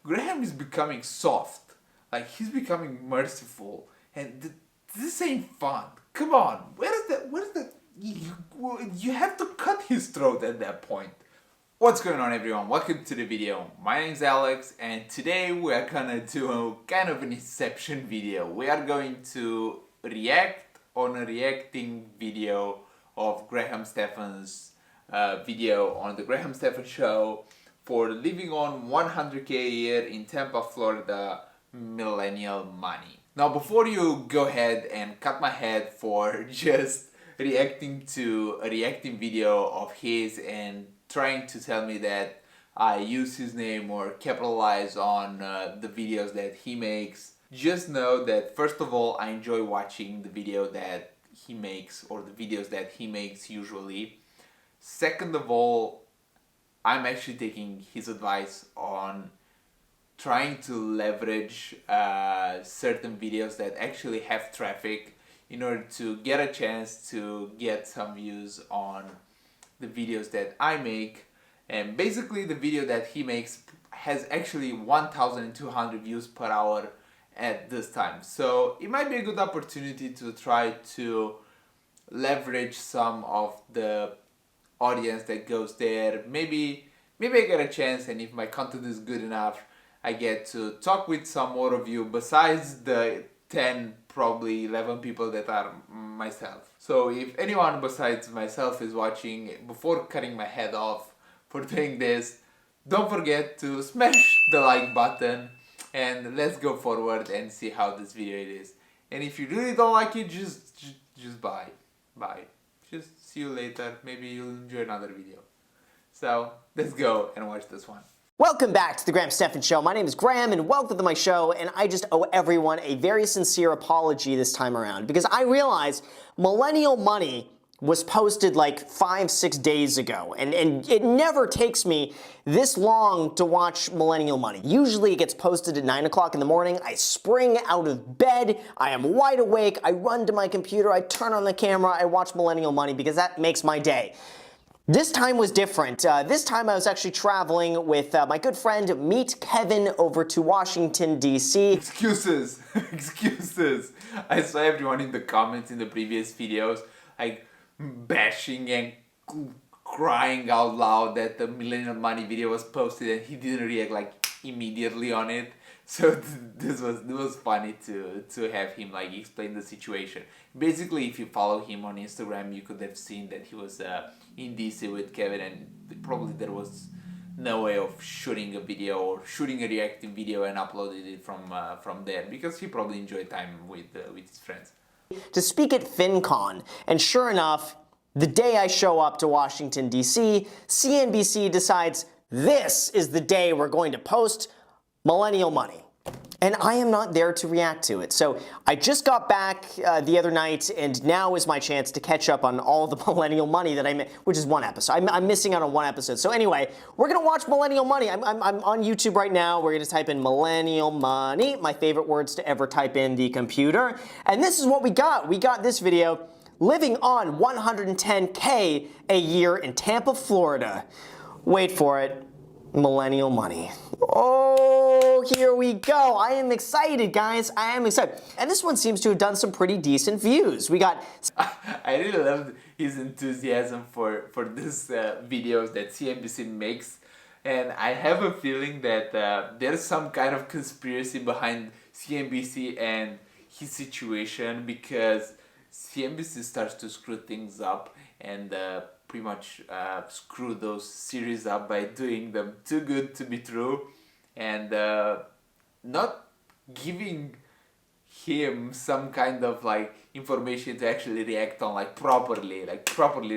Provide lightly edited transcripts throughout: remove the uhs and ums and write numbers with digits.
Graham is becoming soft. Like, he's becoming merciful. And this ain't fun. Come on. Where's that? You have to cut his throat at that point. What's going on, everyone? Welcome to the video. My name is Alex, and today we are gonna do a kind of an inception video. We are going to react on a reacting video of Graham Stephan's video on the Graham Stephan Show for living on 100K a year in Tampa, Florida, Millennial Money. Now, before you go ahead and cut my head for just reacting to a reacting video of his and trying to tell me that I use his name or capitalize on the videos that he makes, just know that first of all, I enjoy watching the video that he makes or the videos that he makes usually. Second of all, I'm actually taking his advice on trying to leverage certain videos that actually have traffic in order to get a chance to get some views on the videos that I make. And basically the video that he makes has actually 1,200 views per hour at this time. So it might be a good opportunity to try to leverage some of the audience that goes there. Maybe I get a chance, and if my content is good enough, I get to talk with some more of you besides the 10, probably 11 people that are myself. So if anyone besides myself is watching, before cutting my head off for doing this, don't forget to smash the like button and let's go forward and see how this video is. And if you really don't like it, just bye. Just see you later. Maybe you'll enjoy another video. So let's go and watch this one. Welcome back to the Graham Stephan Show. My name is Graham and welcome to my show, and I just owe everyone a very sincere apology this time around because I realized Millennial Money was posted like 5-6 days ago, and it never takes me this long to watch Millennial Money. Usually it gets posted at 9 o'clock in the morning. I spring out of bed, I am wide awake, I run to my computer, I turn on the camera, I watch Millennial Money because that makes my day. This time was different. This time I was actually traveling with my good friend Meet Kevin over to Washington, D.C. Excuses. I saw everyone in the comments in the previous videos like bashing and crying out loud that the Millennial Money video was posted and he didn't react like immediately on it. So this was funny to have him like explain the situation. Basically, if you follow him on Instagram, you could have seen that he was in DC with Kevin, and probably there was no way of shooting a video or shooting a reacting video and uploading it from there, because he probably enjoyed time with his friends. To speak at FinCon, and sure enough, the day I show up to Washington, D.C., CNBC decides this is the day we're going to post Millennial Money. And I am not there to react to it. So I just got back the other night, and now is my chance to catch up on all the Millennial Money that I missed, which is one episode. I'm missing out on one episode. So anyway, we're going to watch Millennial Money. I'm on YouTube right now. We're going to type in Millennial Money, my favorite words to ever type in the computer. And this is what we got. We got this video, living on 110K a year in Tampa, Florida. Wait for it. Millennial Money. Oh, here we go. I am excited, guys. I am excited. And this one seems to have done some pretty decent views. We got... I really loved his enthusiasm for this videos that CNBC makes. And I have a feeling that there's some kind of conspiracy behind CNBC and his situation, because CNBC starts to screw things up and pretty much screw those series up by doing them too good to be true and not giving him some kind of like information to actually react on, like properly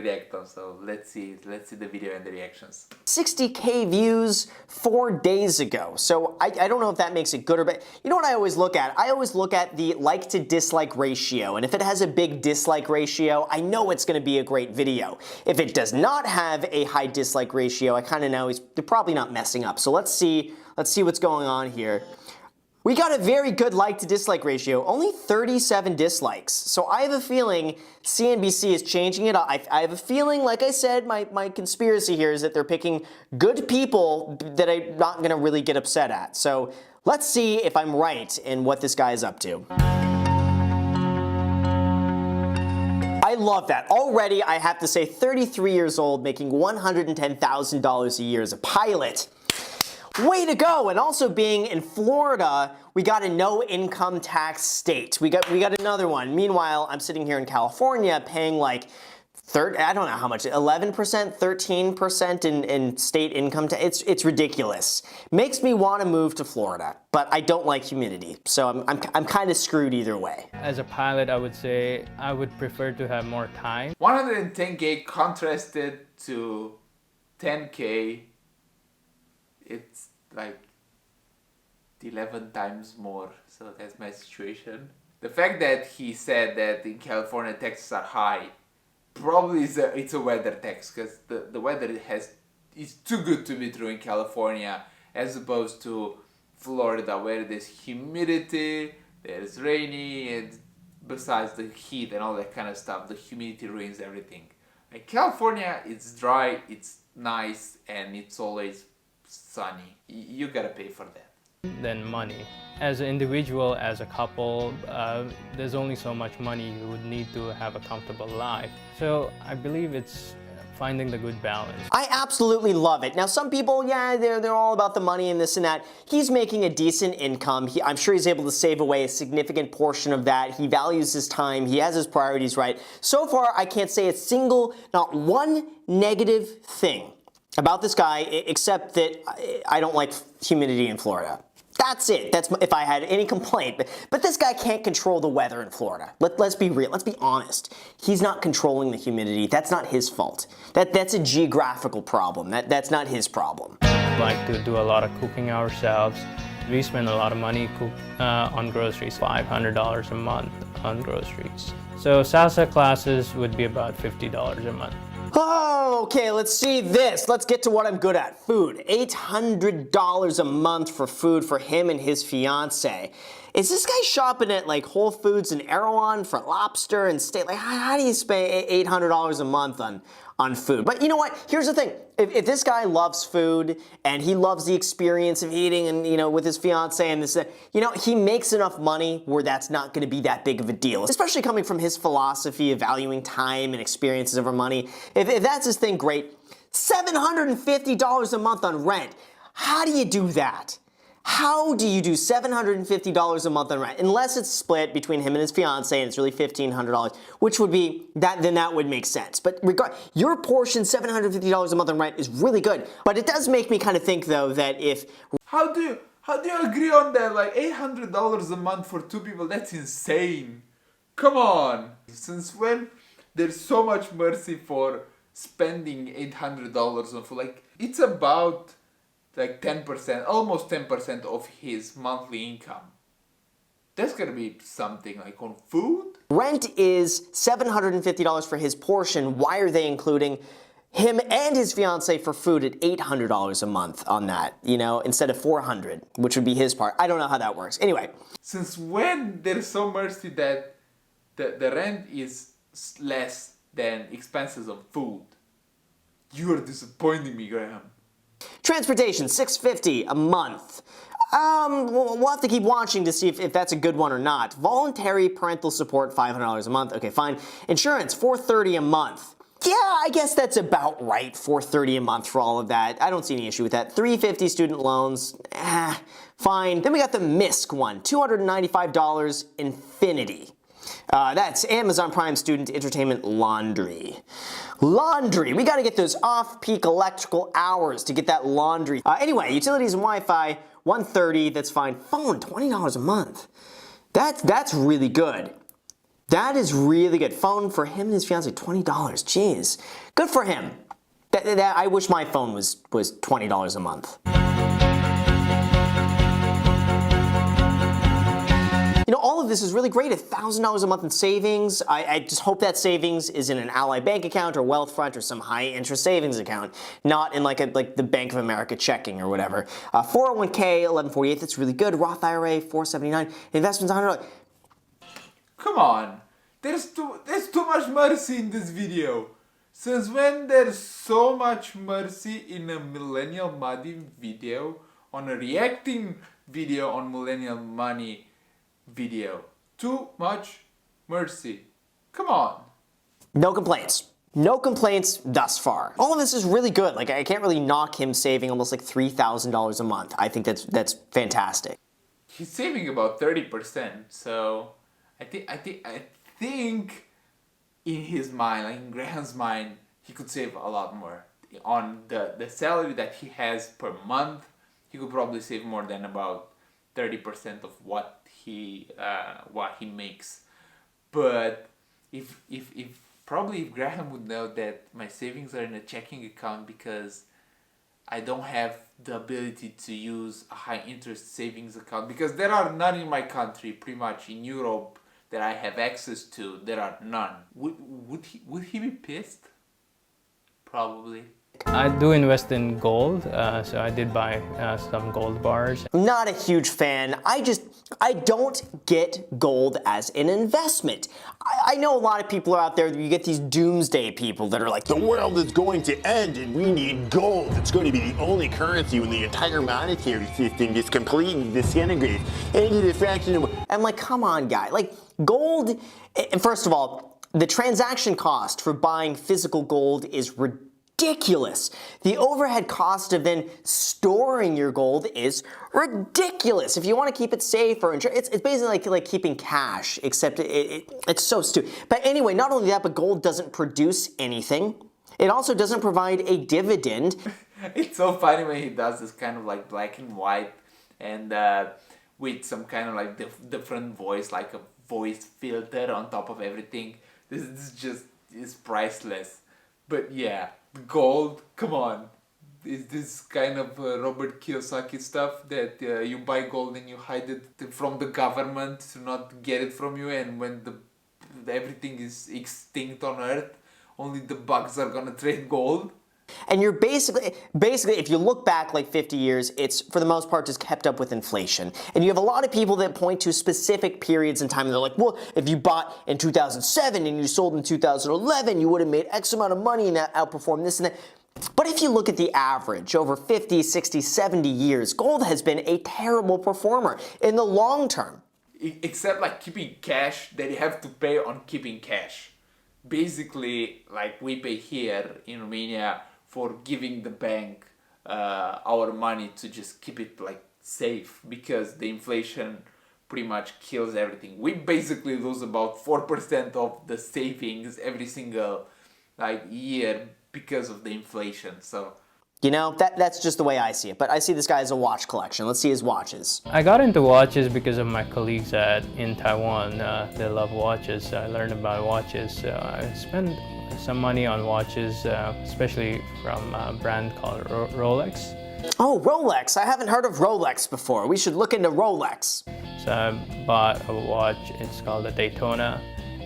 react on. So let's see the video and the reactions. 60K views 4 days ago. So I don't know if that makes it good or bad. You know what I always look at? I always look at the like to dislike ratio, and if it has a big dislike ratio, I know it's going to be a great video. If it does not have a high dislike ratio, I kind of know they're probably not messing up. So let's see what's going on here. We got a very good like to dislike ratio, only 37 dislikes. So I have a feeling CNBC is changing it up. I have a feeling, like I said, my conspiracy here is that they're picking good people that I'm not gonna really get upset at. So let's see if I'm right in what this guy is up to. I love that. Already, I have to say, 33 years old, making $110,000 a year as a pilot. Way to go! And also being in Florida, we got a no income tax state. We got another one. Meanwhile, I'm sitting here in California paying like I don't know how much, 11%, 13% in state income tax. It's ridiculous. Makes me want to move to Florida, but I don't like humidity, so I'm kind of screwed either way. As a pilot, I would say I would prefer to have more time. 110K contrasted to 10K, it's like 11 times more, so that's my situation. The fact that he said that in California taxes are high, probably it's a weather tax, because the weather is too good to be true in California as opposed to Florida, where there's humidity, there's rainy, and besides the heat and all that kind of stuff, the humidity ruins everything. Like California, it's dry, it's nice, and it's always sunny. You gotta pay for that. Than money. As an individual, as a couple, there's only so much money you would need to have a comfortable life. So I believe it's finding the good balance. I absolutely love it. Now some people, yeah, they're all about the money and this and that. He's making a decent income. I'm sure he's able to save away a significant portion of that. He values his time. He has his priorities right. So far, I can't say not one negative thing about this guy, except that I don't like humidity in Florida. That's it. That's if I had any complaint. But this guy can't control the weather in Florida. Let's be real. Let's be honest. He's not controlling the humidity. That's not his fault. That's a geographical problem. That's not his problem. We like to do a lot of cooking ourselves. We spend a lot of money on groceries, $500 a month on groceries. So salsa classes would be about $50 a month. Oh, okay, let's see this. Let's get to what I'm good at. Food. $800 a month for food for him and his fiance. Is this guy shopping at like Whole Foods and Erewhon for lobster and steak? Like, how do you spend $800 a month on food? But you know what? Here's the thing. If this guy loves food and he loves the experience of eating and, with his fiance and this, he makes enough money where that's not going to be that big of a deal, especially coming from his philosophy of valuing time and experiences over money. If that's his thing, great. $750 a month on rent. How do you do that? How do you do $750 a month on rent? Unless it's split between him and his fiance and it's really $1,500, which would be, then that would make sense. But your portion, $750 a month on rent is really good. But it does make me kind of think though that if... How do you agree on that? Like $800 a month for two people, that's insane. Come on. Since when there's so much mercy for spending $800 on food? Like it's about like 10%, almost 10% of his monthly income. That's gonna be something like on food. Rent is $750 for his portion. Why are they including him and his fiance for food at $800 a month on that, instead of $400, which would be his part? I don't know how that works. Anyway. Since when there's so mercy that the rent is less than expenses of food? You are disappointing me, Graham. Transportation, $650 a month. We'll have to keep watching to see if that's a good one or not. Voluntary parental support, $500 a month. Okay, fine. Insurance, $430 a month. Yeah, I guess that's about right, $430 a month for all of that. I don't see any issue with that. $350 student loans, fine. Then we got the MISC one, $295 Infinity. That's Amazon Prime Student Entertainment Laundry. Laundry, we gotta get those off-peak electrical hours to get that laundry. Anyway, utilities and Wi-Fi, $130, that's fine. Phone, $20 a month. That's really good. That is really good. Phone for him and his fiance, $20. Jeez, good for him. I wish my phone was $20 a month. All of this this is really great. $1,000 a month in savings. I just hope that savings is in an Ally Bank account or Wealthfront or some high interest savings account, not in like the Bank of America checking or whatever. 401k, 1148, that's really good. Roth IRA, 479. Investments, $100. Come on. There's too much mercy in this video. Since when there's so much mercy in a Millennial Money video, on a reacting video on Millennial Money video? Too much mercy. Come on. No complaints. No complaints thus far. All of this is really good. Like, I can't really knock him saving almost like $3,000 a month. I think that's fantastic. He's saving about 30%, so I think in his mind, like in Graham's mind, he could save a lot more. On the salary that he has per month, he could probably save more than about 30% of what he makes. But if Graham would know that my savings are in a checking account because I don't have the ability to use a high interest savings account, because there are none in my country, pretty much in Europe, that I have access to, there are none. Would he be pissed? Probably. I do invest in gold, so I did buy some gold bars. Not a huge fan. I don't get gold as an investment. I know a lot of people are out there, you get these doomsday people that are like, the world is going to end and we need gold. It's going to be the only currency when the entire monetary system is completely disintegrates. Any diffraction of... I'm like, come on, guy. Like, gold, first of all, the transaction cost for buying physical gold is ridiculous. The overhead cost of then storing your gold is ridiculous. If you want to keep it safe or it's basically like keeping cash, except it's so stupid. But anyway, not only that, but gold doesn't produce anything. It also doesn't provide a dividend. It's so funny when he does this kind of like black and white and with some kind of like different voice, like a voice filter on top of everything. This is priceless. But yeah, gold, come on. Is this kind of Robert Kiyosaki stuff that you buy gold and you hide it from the government to not get it from you, and when everything is extinct on Earth, only the bugs are gonna trade gold? And you're basically, if you look back like 50 years, it's for the most part just kept up with inflation. And you have a lot of people that point to specific periods in time, and they're like, well, if you bought in 2007 and you sold in 2011, you would have made X amount of money and that outperformed this and that. But if you look at the average over 50, 60, 70 years, gold has been a terrible performer in the long term. Except like keeping cash, that you have to pay on keeping cash. Basically, like we pay here in Romania for giving the bank our money to just keep it like safe, because the inflation pretty much kills everything. We basically lose about 4% of the savings every single like year because of the inflation. So you know, that's just the way I see it. But I see this guy as a watch collection. Let's see his watches. I got into watches because of my colleagues in Taiwan. They love watches. So I learned about watches. So I spend some money on watches, especially from a brand called Rolex. Oh, Rolex. I haven't heard of Rolex before. We should look into Rolex. So I bought a watch. It's called the Daytona.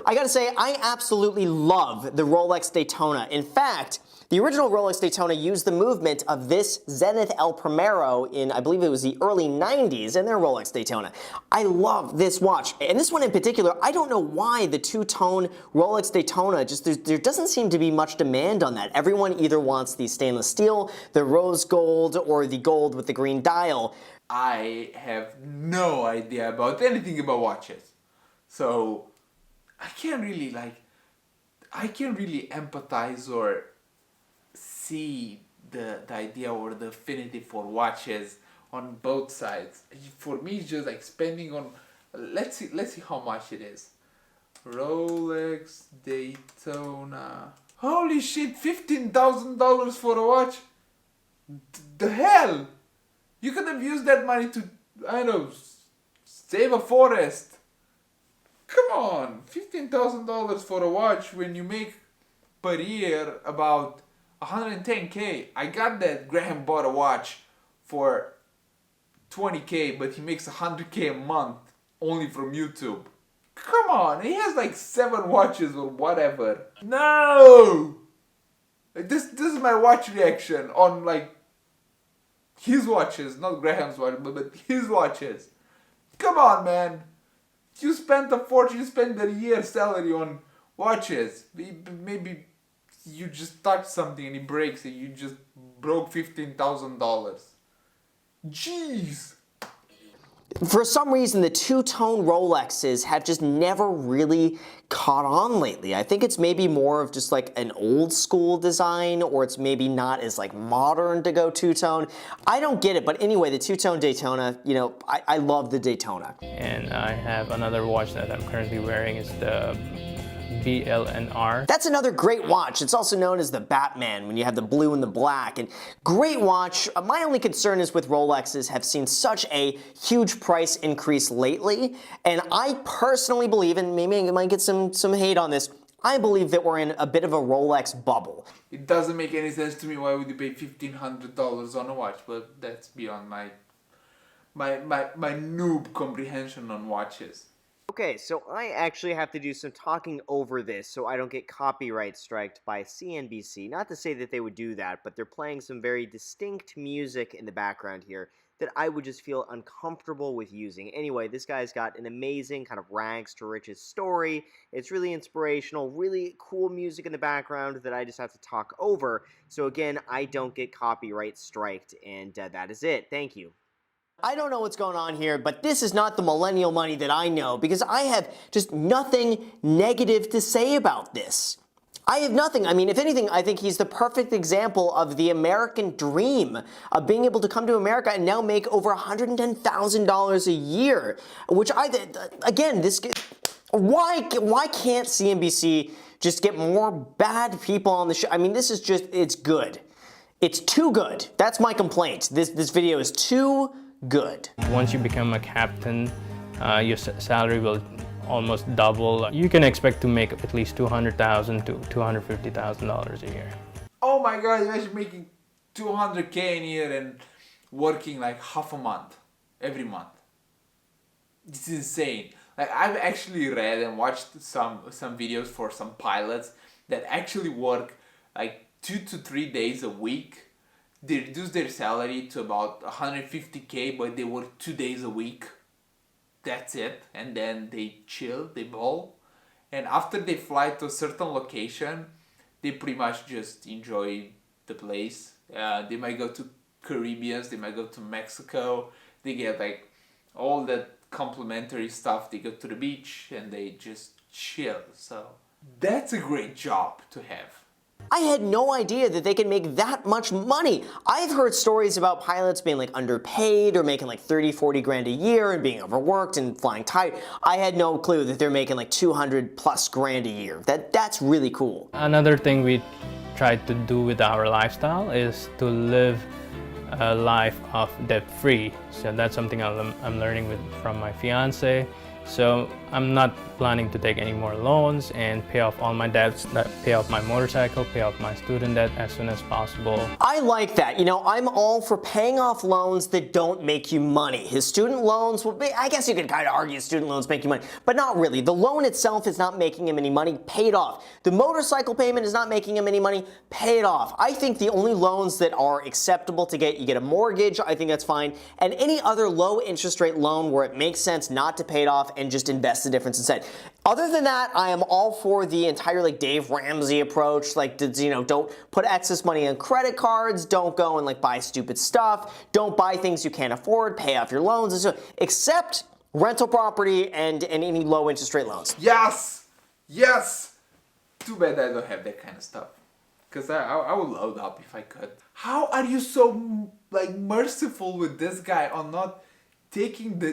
I gotta say, I absolutely love the Rolex Daytona. In fact, the original Rolex Daytona used the movement of this Zenith El Primero in, I believe it was the early 90s, in their Rolex Daytona. I love this watch. And this one in particular, I don't know why the two-tone Rolex Daytona, there doesn't seem to be much demand on that. Everyone either wants the stainless steel, the rose gold, or the gold with the green dial. I have no idea about anything about watches. So I can't really empathize or see the idea or the affinity for watches on both sides. For me, it's just like spending on, let's see how much it is. Rolex Daytona. Holy shit, $15,000 for a watch? The hell? You could have used that money to, I don't know, save a forest. Come on, $15,000 for a watch when you make per year about 110K. I got that Graham bought a watch for 20K, but he makes 100K a month only from YouTube. Come on, he has like 7 watches or whatever. No! This is my watch reaction on like his watches, not Graham's watch, but his watches. Come on, man. You spent a fortune, you spent a year's salary on watches. Maybe you just touch something and it breaks and you just broke $15,000. Jeez. For some reason, the two-tone Rolexes have just never really caught on lately. I think it's maybe more of just like an old school design, or it's maybe not as like modern to go two-tone. I don't get it, but anyway, the two-tone Daytona, you know, I love the Daytona. And I have another watch that I'm currently wearing. Is the BLNR. That's another great watch. It's also known as the Batman when you have the blue and the black. And great watch. My only concern is with Rolexes have seen such a huge price increase lately. And I personally believe, and maybe I might get some hate on this, I believe that we're in a bit of a Rolex bubble. It doesn't make any sense to me. Why would you pay $1,500 on a watch? But that's beyond my noob comprehension on watches. Okay, so I actually have to do some talking over this so I don't get copyright striked by CNBC. Not to say that they would do that, but they're playing some very distinct music in the background here that I would just feel uncomfortable with using. Anyway, this guy's got an amazing kind of rags to riches story. It's really inspirational, really cool music in the background that I just have to talk over. So again, I don't get copyright striked, and that is it. Thank you. I don't know what's going on here, but this is not the Millennial Money that I know, because I have just nothing negative to say about this. I have nothing. I mean, if anything, I think he's the perfect example of the American dream of being able to come to America and now make over $110,000 a year, which again, why can't CNBC just get more bad people on the show? I mean, this is just, it's good. It's too good. That's my complaint. This video is too good. Once you become a captain, your salary will almost double. You can expect to make at least $200,000 to $250,000 a year. Oh my God! Imagine making $200K a year and working like half a month, every month. It's insane. Like, I've actually read and watched some videos for some pilots that actually work like 2 to 3 days a week. They reduce their salary to about $150K, but they work 2 days a week. That's it. And then they chill, they ball. And after they fly to a certain location, they pretty much just enjoy the place. They might go to Caribbean, they might go to Mexico. They get like all that complimentary stuff. They go to the beach and they just chill. So that's a great job to have. I had no idea that they could make that much money. I've heard stories about pilots being like underpaid or making like 30, 40 grand a year and being overworked and flying tight. I had no clue that they're making like 200 plus grand a year. That's really cool. Another thing we tried to do with our lifestyle is to live a life of debt-free. So that's something I'm learning from my fiance. So I'm not planning to take any more loans and pay off all my debts, pay off my motorcycle, pay off my student debt as soon as possible. I like that. You know, I'm all for paying off loans that don't make you money. His student loans, well, I guess you could kind of argue student loans make you money, but not really. The loan itself is not making him any money, pay it off. The motorcycle payment is not making him any money, pay it off. I think the only loans that are acceptable to get, you get a mortgage, I think that's fine, and any other low interest rate loan where it makes sense not to pay it off and just invest the difference instead. Other than that, I am all for the entire like Dave Ramsey approach, like, don't put excess money on credit cards, don't go and like buy stupid stuff, don't buy things you can't afford, pay off your loans, and so, except rental property and any low interest rate loans. Yes! Yes! Too bad I don't have that kind of stuff. Because I would load up if I could. How are you so like merciful with this guy on not taking the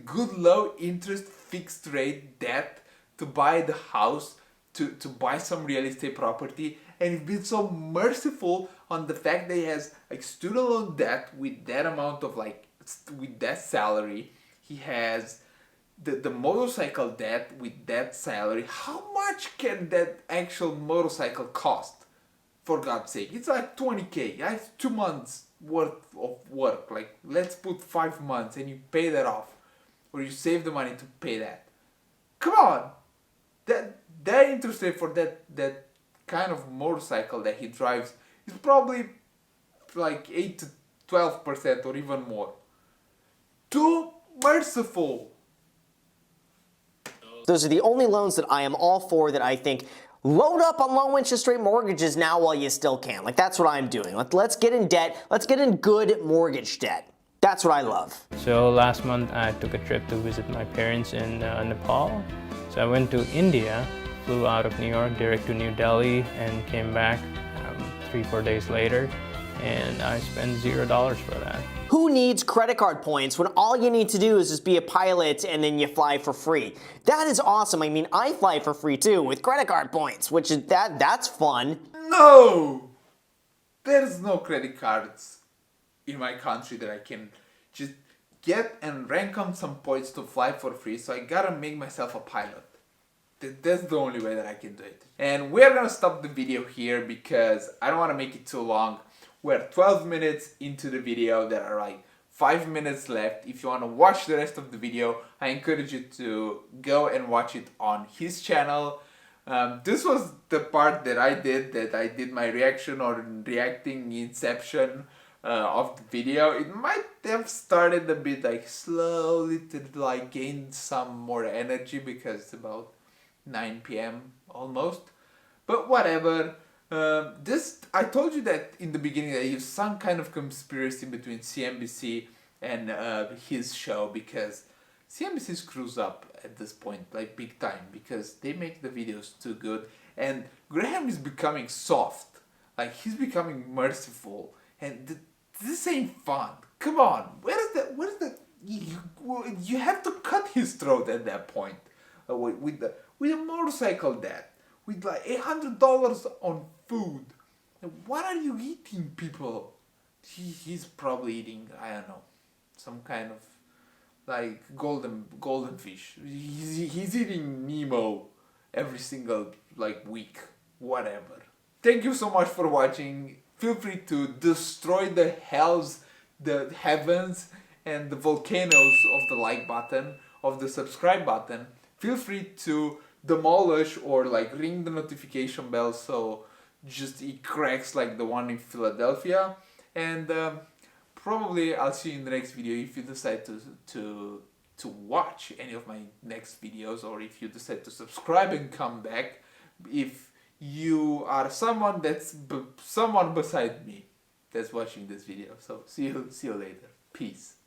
good low interest fixed rate debt to buy the house, to buy some real estate property, and he's been so merciful on the fact that he has like student loan debt with that amount of like, with that salary. He has the motorcycle debt with that salary. How much can that actual motorcycle cost? For God's sake, it's like 20K. That's 2 months worth of work. Like, let's put 5 months and you pay that off, or you save the money to pay that. Come on! That interest rate for that kind of motorcycle that he drives is probably like 8 to 12% or even more. Too merciful. Those are the only loans that I am all for, that I think load up on low interest rate mortgages now while you still can. Like, that's what I'm doing. Let's get in debt. Let's get in good mortgage debt. That's what I love. So last month I took a trip to visit my parents in Nepal. So I went to India, flew out of New York direct to New Delhi, and came back 3-4 days later, and I spent $0 for that. Who needs credit card points when all you need to do is just be a pilot and then you fly for free? That is awesome. I mean, I fly for free too with credit card points, which is that's fun. No! There's no credit cards in my country that I can just get and rank on some points to fly for free, so I gotta make myself a pilot. That's the only way that I can do it. And we're gonna stop the video here because I don't want to make it too long. We're 12 minutes into the video. There are like 5 minutes left. If you want to watch the rest of the video, I encourage you to go and watch it on his channel. This was the part that I did my reaction or reacting inception of the video. It might have started a bit like slowly to like gain some more energy because it's about 9 p.m. almost, but whatever. I told you that in the beginning that there's some kind of conspiracy between CNBC and his show, because CNBC screws up at this point like big time because they make the videos too good, and Graham is becoming soft, like he's becoming merciful, and this ain't fun. Come on, where's that? You have to cut his throat at that point with a motorcycle debt, with like $800 on food. What are you eating, people? He's probably eating, I don't know, some kind of like golden fish. He's eating Nemo every single like week, whatever. Thank you so much for watching. Feel free to destroy the heavens and the volcanoes of the like button, of the subscribe button. Feel free to demolish or like ring the notification bell so just it cracks like the one in Philadelphia. And probably I'll see you in the next video if you decide to watch any of my next videos, or if you decide to subscribe and come back if you are someone someone beside me that's watching this video. So see you later. Peace.